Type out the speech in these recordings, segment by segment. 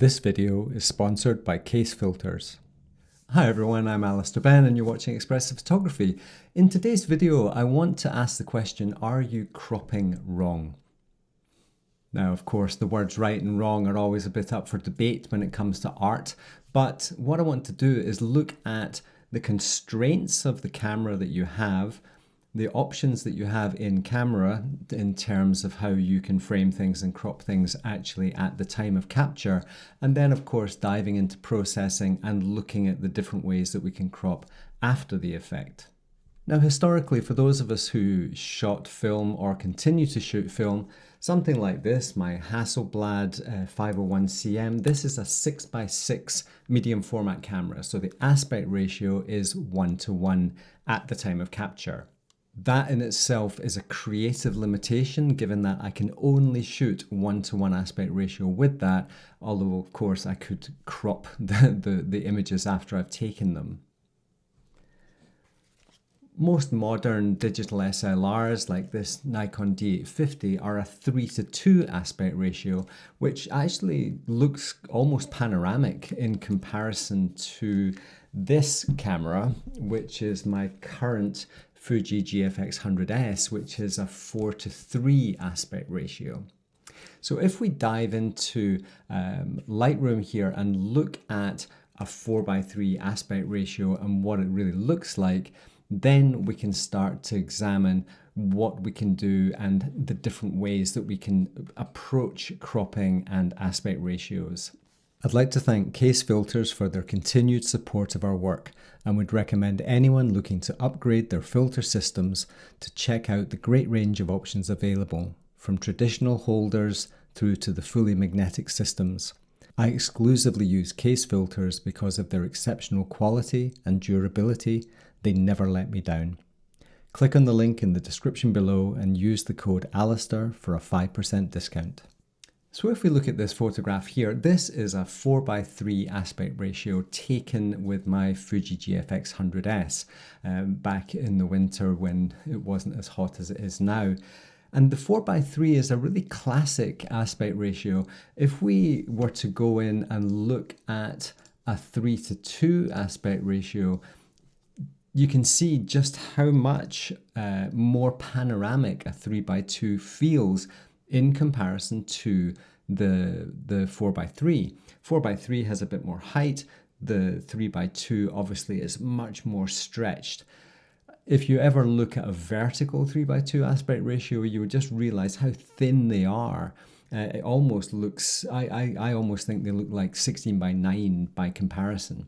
This video is sponsored by Case Filters. Hi everyone, I'm Alister Benn and you're watching Expressive Photography. In today's video, I want to ask the question, are you cropping wrong? Now, of course, the words right and wrong are always a bit up for debate when it comes to art, but what I want to do is look at the constraints of the camera that you have, the options that you have in camera in terms of how you can frame things and crop things actually at the time of capture, and then of course diving into processing and looking at the different ways that we can crop after the effect. Now historically, for those of us who shot film or continue to shoot film, something like this, my Hasselblad 501cm, this is a 6x6 medium format camera, so the aspect ratio is 1:1 at the time of capture. That in itself is a creative limitation, given that I can only shoot 1:1 aspect ratio with that, although of course I could crop the images after I've taken them. Most modern digital SLRs like this Nikon D850 are a 3:2 aspect ratio, which actually looks almost panoramic in comparison to this camera, which is my current Fuji GFX 100S, which is a 4:3 aspect ratio. So if we dive into Lightroom here and look at a 4:3 aspect ratio and what it really looks like, then we can start to examine what we can do and the different ways that we can approach cropping and aspect ratios. I'd like to thank Case Filters for their continued support of our work and would recommend anyone looking to upgrade their filter systems to check out the great range of options available, from traditional holders through to the fully magnetic systems. I exclusively use Case Filters because of their exceptional quality and durability. They never let me down. Click on the link in the description below and use the code Alister for a 5% discount. So if we look at this photograph here, this is a 4:3 aspect ratio taken with my Fuji GFX 100S back in the winter when it wasn't as hot as it is now. And the 4:3 is a really classic aspect ratio. If we were to go in and look at a 3:2 aspect ratio, you can see just how much more panoramic a 3:2 feels in comparison to the 4:3. 4:3 has a bit more height. The 3:2 obviously is much more stretched. If you ever look at a vertical 3:2 aspect ratio, you would just realize how thin they are. It almost looks, I almost think they look like 16:9 by comparison.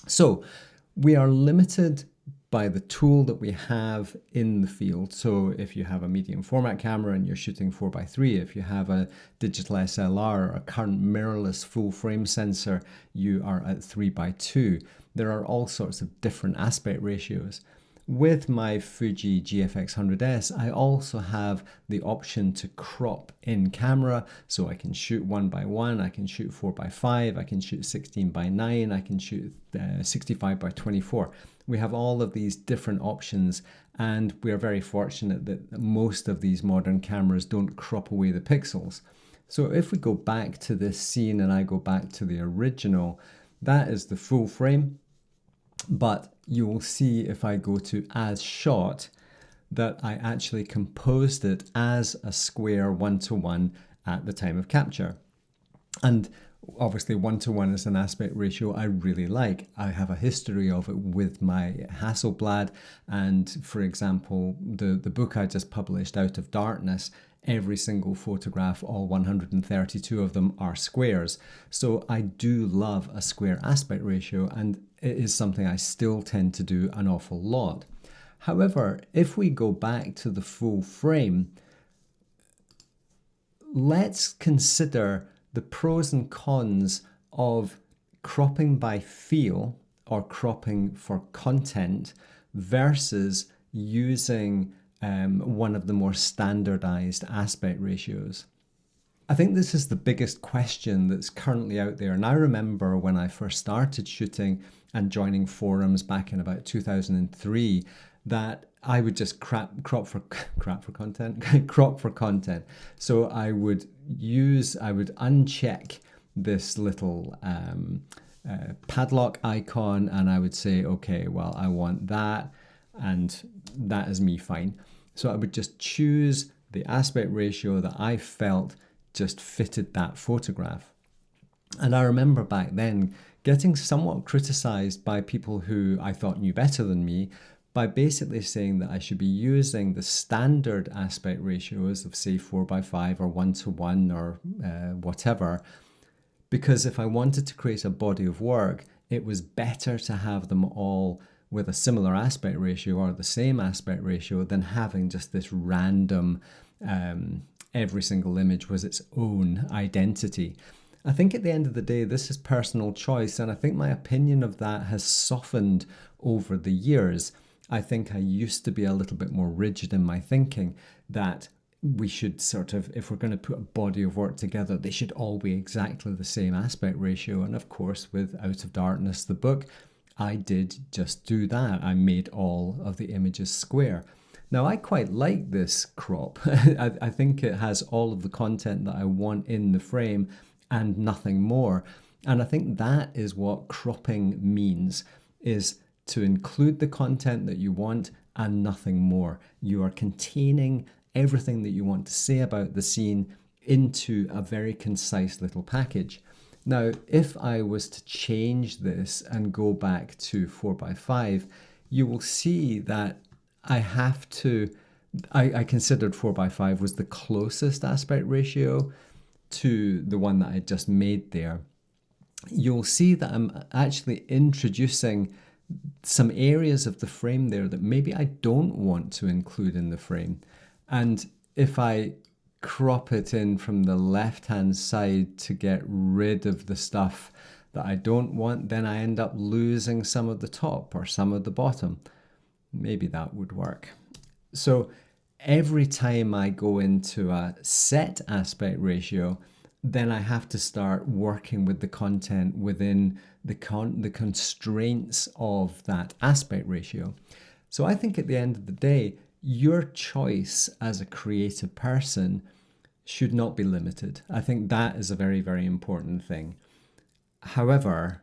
So we are limited by the tool that we have in the field. So if you have a medium format camera and you're shooting 4:3, if you have a digital SLR or a current mirrorless full frame sensor, you are at 3:2. There are all sorts of different aspect ratios. With my Fuji GFX 100S, I also have the option to crop in camera, so I can shoot 1:1, I can shoot 4:5, I can shoot 16:9, I can shoot 65:24. We have all of these different options, and we are very fortunate that most of these modern cameras don't crop away the pixels. So if we go back to this scene and I go back to the original, that is the full frame. But you will see if I go to as shot that I actually composed it as a square 1:1 at the time of capture. And obviously 1:1 is an aspect ratio I really like. I have a history of it with my Hasselblad, and for example, the book I just published, Out of Darkness, every single photograph, all 132 of them, are squares. So I do love a square aspect ratio, and it is something I still tend to do an awful lot. However, if we go back to the full frame, let's consider the pros and cons of cropping by feel or cropping for content versus using one of the more standardized aspect ratios. I think this is the biggest question that's currently out there. And I remember when I first started shooting and joining forums back in about 2003, that I would just crop for content. So I would uncheck this little padlock icon, and I would say, okay, well, I want that, and that is me fine. So I would just choose the aspect ratio that I felt just fitted that photograph. And I remember back then getting somewhat criticized by people who I thought knew better than me by basically saying that I should be using the standard aspect ratios of, say, 4:5 or 1:1 or whatever, because if I wanted to create a body of work, it was better to have them all with a similar aspect ratio or the same aspect ratio than having just this random, every single image was its own identity. I think at the end of the day, this is personal choice, and I think my opinion of that has softened over the years. I think I used to be a little bit more rigid in my thinking that we should sort of, if we're going to put a body of work together, they should all be exactly the same aspect ratio. And of course, with Out of Darkness, the book, I did just do that. I made all of the images square. Now, I quite like this crop. I think it has all of the content that I want in the frame and nothing more. And I think that is what cropping means, is to include the content that you want and nothing more. You are containing everything that you want to say about the scene into a very concise little package. Now, if I was to change this and go back to 4:5, you will see that I considered 4:5 was the closest aspect ratio to the one that I just made there. You'll see that I'm actually introducing some areas of the frame there that maybe I don't want to include in the frame. And if I crop it in from the left-hand side to get rid of the stuff that I don't want, then I end up losing some of the top or some of the bottom. Maybe that would work. So every time I go into a set aspect ratio, then I have to start working with the content within the constraints of that aspect ratio. So I think at the end of the day, your choice as a creative person should not be limited. I think that is a very, very important thing. However,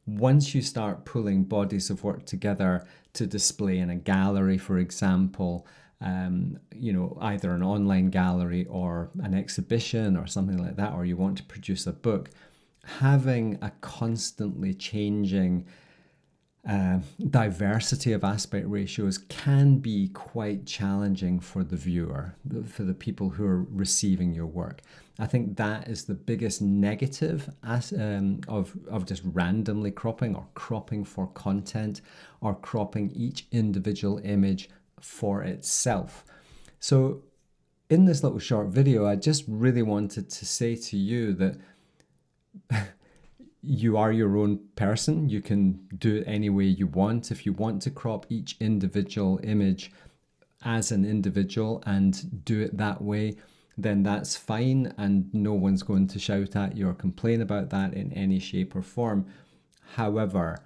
once you start pulling bodies of work together to display in a gallery, for example, either an online gallery or an exhibition or something like that, or you want to produce a book, having a constantly changing diversity of aspect ratios can be quite challenging for the viewer, for the people who are receiving your work. I think that is the biggest negative of just randomly cropping or cropping for content or cropping each individual image for itself. So in this little short video, I just really wanted to say to you that you are your own person. You can do it any way you want. If you want to crop each individual image as an individual and do it that way, then that's fine, and no one's going to shout at you or complain about that in any shape or form. However,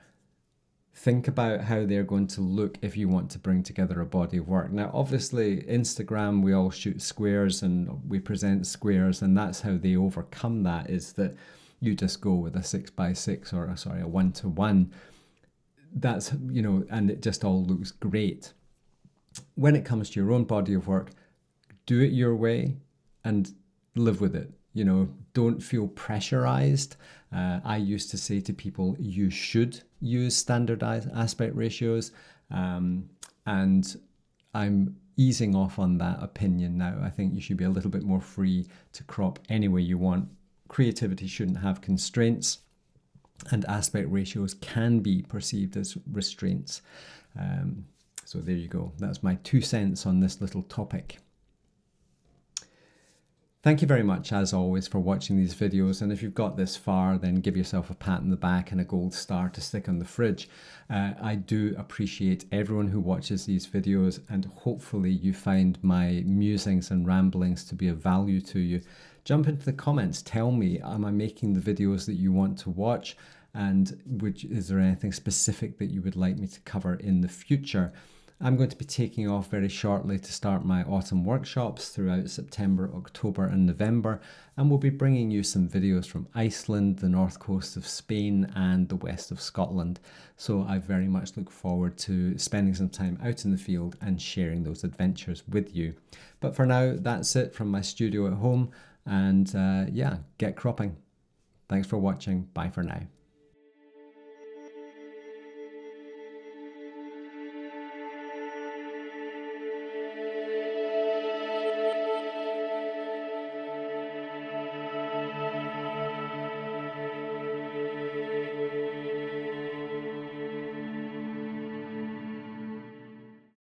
think about how they're going to look if you want to bring together a body of work. Now, obviously, Instagram, we all shoot squares and we present squares, and that's how they overcome that, is that you just go with a 6:6 or a 1:1. That's, and it just all looks great. When it comes to your own body of work, do it your way and live with it. Don't feel pressurized. I used to say to people, you should use standardized aspect ratios. And I'm easing off on that opinion now. I think you should be a little bit more free to crop any way you want. Creativity shouldn't have constraints, and aspect ratios can be perceived as restraints. So there you go. That's my 2 cents on this little topic. Thank you very much, as always, for watching these videos. And if you've got this far, then give yourself a pat on the back and a gold star to stick on the fridge. I do appreciate everyone who watches these videos, and hopefully you find my musings and ramblings to be of value to you. Jump into the comments. Tell me, am I making the videos that you want to watch? And is there anything specific that you would like me to cover in the future? I'm going to be taking off very shortly to start my autumn workshops throughout September, October and November, and we'll be bringing you some videos from Iceland, the north coast of Spain and the west of Scotland. So I very much look forward to spending some time out in the field and sharing those adventures with you. But for now, that's it from my studio at home, and yeah, get cropping. Thanks for watching. Bye for now.